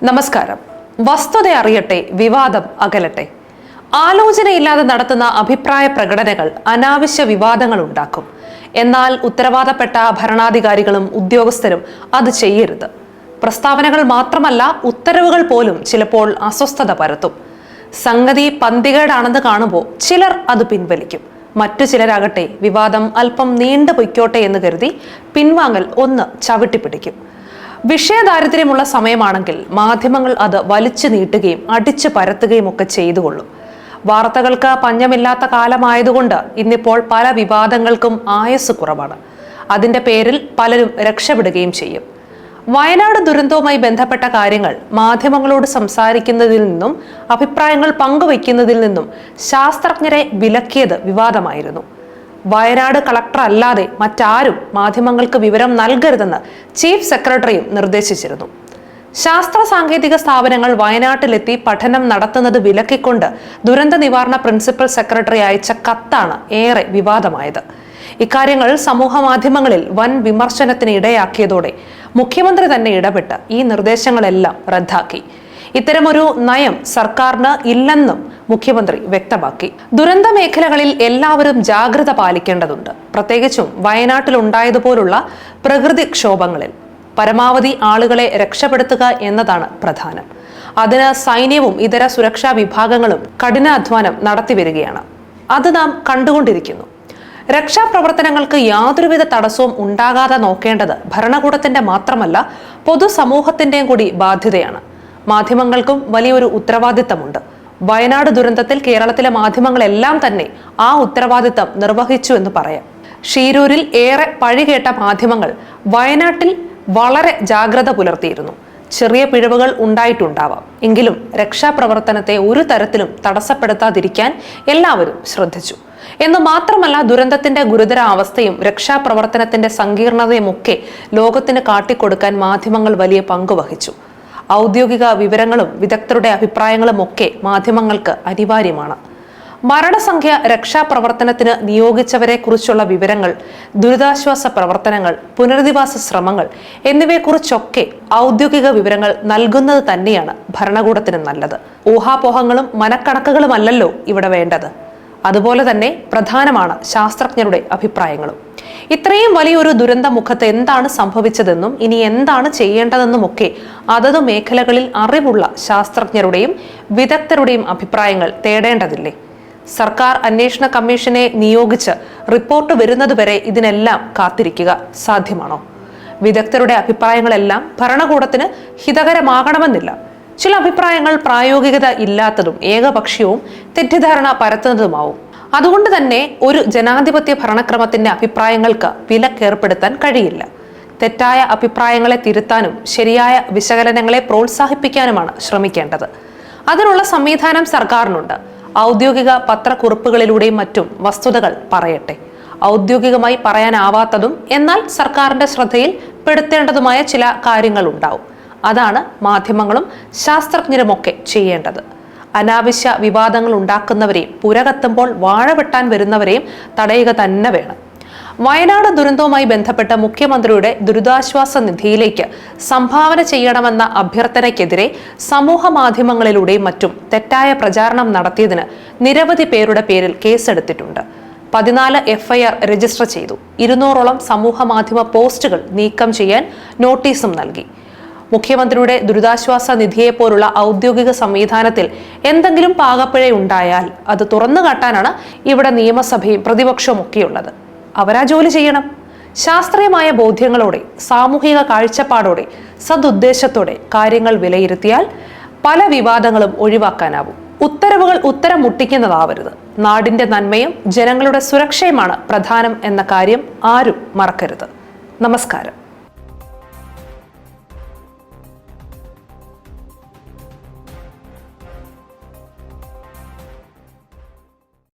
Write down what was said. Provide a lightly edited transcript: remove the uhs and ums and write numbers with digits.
നമസ്കാരം. വസ്തുത അറിയട്ടെ, വിവാദം അകലട്ടെ. ആലോചനയില്ലാതെ നടത്തുന്ന അഭിപ്രായ പ്രകടനങ്ങൾ അനാവശ്യ വിവാദങ്ങൾ ഉണ്ടാക്കും. എന്നാൽ ഉത്തരവാദപ്പെട്ട ഭരണാധികാരികളും ഉദ്യോഗസ്ഥരും അത് ചെയ്യരുത്. പ്രസ്താവനകൾ മാത്രമല്ല, ഉത്തരവുകൾ പോലും ചിലപ്പോൾ അസ്വസ്ഥത പരത്തും. സംഗതി പന്തികേടാണെന്ന് കാണുമ്പോൾ ചിലർ അത് പിൻവലിക്കും. മറ്റു ചിലരാകട്ടെ വിവാദം അല്പം നീണ്ടു പൊയ്ക്കോട്ടെ എന്ന് കരുതി പിൻവാങ്ങൽ ഒന്ന് ചവിട്ടിപ്പിടിക്കും. വിഷയദാരിദ്ര്യമുള്ള സമയമാണെങ്കിൽ മാധ്യമങ്ങൾ അത് വലിച്ചു നീട്ടുകയും അടിച്ചു പരത്തുകയും ഒക്കെ ചെയ്തുകൊള്ളും. വാർത്തകൾക്ക് പഞ്ഞമില്ലാത്ത കാലമായതുകൊണ്ട് ഇന്നിപ്പോൾ പല വിവാദങ്ങൾക്കും ആയുസ് കുറവാണ്. അതിന്റെ പേരിൽ പലരും രക്ഷപ്പെടുകയും ചെയ്യും. വയനാട് ദുരന്തവുമായി ബന്ധപ്പെട്ട കാര്യങ്ങൾ മാധ്യമങ്ങളോട് സംസാരിക്കുന്നതിൽ നിന്നും അഭിപ്രായങ്ങൾ പങ്കുവയ്ക്കുന്നതിൽ നിന്നും ശാസ്ത്രജ്ഞരെ വിലക്കിയത് വിവാദമായിരുന്നു. വയനാട് കളക്ടർ അല്ലാതെ മറ്റാരും മാധ്യമങ്ങൾക്ക് വിവരം നൽകരുതെന്ന് ചീഫ് സെക്രട്ടറിയും നിർദ്ദേശിച്ചിരുന്നു. ശാസ്ത്ര സാങ്കേതിക സ്ഥാപനങ്ങൾ വയനാട്ടിലെത്തി പഠനം നടത്തുന്നത് വിലക്കിക്കൊണ്ട് ദുരന്ത നിവാരണ പ്രിൻസിപ്പൽ സെക്രട്ടറി അയച്ച കത്താണ് ഏറെ വിവാദമായത്. ഇക്കാര്യങ്ങൾ സമൂഹ മാധ്യമങ്ങളിൽ വൻ വിമർശനത്തിന് ഇടയാക്കിയതോടെ മുഖ്യമന്ത്രി തന്നെ ഇടപെട്ട് ഈ നിർദ്ദേശങ്ങളെല്ലാം റദ്ദാക്കി. ഇത്തരമൊരു നയം സർക്കാരിന് ഇല്ലെന്നും മുഖ്യമന്ത്രി വ്യക്തമാക്കി. ദുരന്ത മേഖലകളിൽ എല്ലാവരും ജാഗ്രത പാലിക്കേണ്ടതുണ്ട്. പ്രത്യേകിച്ചും വയനാട്ടിലുണ്ടായതുപോലുള്ള പ്രകൃതിക്ഷോഭങ്ങളിൽ പരമാവധി ആളുകളെ രക്ഷപ്പെടുത്തുക എന്നതാണ് പ്രധാനം. അതിന് സൈന്യവും ഇതര സുരക്ഷാ വിഭാഗങ്ങളും കഠിനാധ്വാനം നടത്തിവരികയാണ്. അത് നാം കണ്ടുകൊണ്ടിരിക്കുന്നു. രക്ഷാപ്രവർത്തനങ്ങൾക്ക് യാതൊരുവിധ തടസ്സവും ഉണ്ടാകാതെ നോക്കേണ്ടത് ഭരണകൂടത്തിന്റെ മാത്രമല്ല പൊതുസമൂഹത്തിന്റെയും കൂടി ബാധ്യതയാണ്. മാധ്യമങ്ങൾക്കും വലിയൊരു ഉത്തരവാദിത്തമുണ്ട്. വയനാട് ദുരന്തത്തിൽ കേരളത്തിലെ മാധ്യമങ്ങളെല്ലാം തന്നെ ആ ഉത്തരവാദിത്തം നിർവഹിച്ചു എന്ന് പറയാം. ഷീരൂരിൽ ഏറെ പഴികേട്ട മാധ്യമങ്ങൾ വയനാട്ടിൽ വളരെ ജാഗ്രത പുലർത്തിയിരുന്നു. ചെറിയ പിഴവുകൾ ഉണ്ടായിട്ടുണ്ടാവാം, എങ്കിലും രക്ഷാപ്രവർത്തനത്തെ ഒരു തരത്തിലും തടസ്സപ്പെടുത്താതിരിക്കാൻ എല്ലാവരും ശ്രദ്ധിച്ചു എന്ന് മാത്രമല്ല, ദുരന്തത്തിന്റെ ഗുരുതര അവസ്ഥയും രക്ഷാപ്രവർത്തനത്തിന്റെ സങ്കീർണതയുമൊക്കെ ലോകത്തിന് കാട്ടിക്കൊടുക്കാൻ മാധ്യമങ്ങൾ വലിയ പങ്ക് വഹിച്ചു. ഔദ്യോഗിക വിവരങ്ങളും വിദഗ്ധരുടെ അഭിപ്രായങ്ങളും ഒക്കെ മാധ്യമങ്ങൾക്ക് അനിവാര്യമാണ്. മരണസംഖ്യ, രക്ഷാപ്രവർത്തനത്തിന് നിയോഗിച്ചവരെ കുറിച്ചുള്ള വിവരങ്ങൾ, ദുരിതാശ്വാസ പ്രവർത്തനങ്ങൾ, പുനരധിവാസ ശ്രമങ്ങൾ എന്നിവയെക്കുറിച്ചൊക്കെ ഔദ്യോഗിക വിവരങ്ങൾ നൽകുന്നത് തന്നെയാണ് ഭരണകൂടത്തിന് നല്ലത്. ഊഹാപോഹങ്ങളും മനക്കണക്കുകളുമല്ലല്ലോ ഇവിടെ വേണ്ടത്. അതുപോലെ തന്നെ പ്രധാനമാണ് ശാസ്ത്രജ്ഞരുടെ അഭിപ്രായങ്ങളും. ഇത്രയും വലിയൊരു ദുരന്ത മുഖത്ത് എന്താണ് സംഭവിച്ചതെന്നും ഇനി എന്താണ് ചെയ്യേണ്ടതെന്നുമൊക്കെ അതത് മേഖലകളിൽ അറിവുള്ള ശാസ്ത്രജ്ഞരുടെയും വിദഗ്ധരുടെയും അഭിപ്രായങ്ങൾ തേടേണ്ടതില്ലേ? സർക്കാർ അന്വേഷണ കമ്മീഷനെ നിയോഗിച്ച് റിപ്പോർട്ട് വരുന്നതുവരെ ഇതിനെല്ലാം കാത്തിരിക്കുക സാധ്യമാണോ? വിദഗ്ധരുടെ അഭിപ്രായങ്ങളെല്ലാം ഭരണകൂടത്തിന് ഹിതകരമാകണമെന്നില്ല. ചില അഭിപ്രായങ്ങൾ പ്രായോഗികത ഇല്ലാത്തതും ഏകപക്ഷീയവും തെറ്റിദ്ധാരണ പരത്തുന്നതുമാവും. അതുകൊണ്ട് തന്നെ ഒരു ജനാധിപത്യ ഭരണക്രമത്തിന്റെ അഭിപ്രായങ്ങൾക്ക് വിലക്കേർപ്പെടുത്താൻ കഴിയില്ല. തെറ്റായ അഭിപ്രായങ്ങളെ തിരുത്താനും ശരിയായ വിശകലനങ്ങളെ പ്രോത്സാഹിപ്പിക്കാനുമാണ് ശ്രമിക്കേണ്ടത്. അതിനുള്ള സംവിധാനം സർക്കാരിനുണ്ട്. ഔദ്യോഗിക പത്രക്കുറിപ്പുകളിലൂടെയും മറ്റും വസ്തുതകൾ പറയട്ടെ. ഔദ്യോഗികമായി പറയാനാവാത്തതും എന്നാൽ സർക്കാരിന്റെ ശ്രദ്ധയിൽ പെടുത്തേണ്ടതുമായ ചില കാര്യങ്ങൾ ഉണ്ടാവും. അതാണ് മാധ്യമങ്ങളും ശാസ്ത്രജ്ഞരുമൊക്കെ ചെയ്യേണ്ടത്. അനാവശ്യ വിവാദങ്ങൾ ഉണ്ടാക്കുന്നവരെയും പുരകത്തുമ്പോൾ വാഴ വെട്ടാൻ വരുന്നവരെയും തടയുക തന്നെ വേണം. വയനാട് ദുരന്തവുമായി ബന്ധപ്പെട്ട മുഖ്യമന്ത്രിയുടെ ദുരിതാശ്വാസ നിധിയിലേക്ക് സംഭാവന ചെയ്യണമെന്ന അഭ്യർത്ഥനയ്ക്കെതിരെ സമൂഹ മാധ്യമങ്ങളിലൂടെയും മറ്റും തെറ്റായ പ്രചാരണം നടത്തിയതിന് നിരവധി പേരുടെ പേരിൽ കേസെടുത്തിട്ടുണ്ട്. 14 FIR രജിസ്റ്റർ ചെയ്തു. 200ഓളം സമൂഹ മാധ്യമ പോസ്റ്റുകൾ നീക്കം ചെയ്യാൻ നോട്ടീസും നൽകി. മുഖ്യമന്ത്രിയുടെ ദുരിതാശ്വാസ നിധിയെപ്പോലുള്ള ഔദ്യോഗിക സംവിധാനത്തിൽ എന്തെങ്കിലും പാകപ്പിഴയുണ്ടായാൽ അത് തുറന്നു കാട്ടാനാണ് ഇവിടെ നിയമസഭയും പ്രതിപക്ഷവും ഒക്കെയുള്ളത്. അവരാ ജോലി ചെയ്യണം. ശാസ്ത്രീയമായ ബോധ്യങ്ങളോടെ, സാമൂഹിക കാഴ്ചപ്പാടോടെ, സദുദ്ദേശത്തോടെ കാര്യങ്ങൾ വിലയിരുത്തിയാൽ പല വിവാദങ്ങളും ഒഴിവാക്കാനാവും. ഉത്തരവുകൾ ഉത്തരം മുട്ടിക്കുന്നതാവരുത്. നാടിന്റെ നന്മയും ജനങ്ങളുടെ സുരക്ഷയുമാണ് പ്രധാനം എന്ന കാര്യം ആരും മറക്കരുത്. നമസ്കാരം.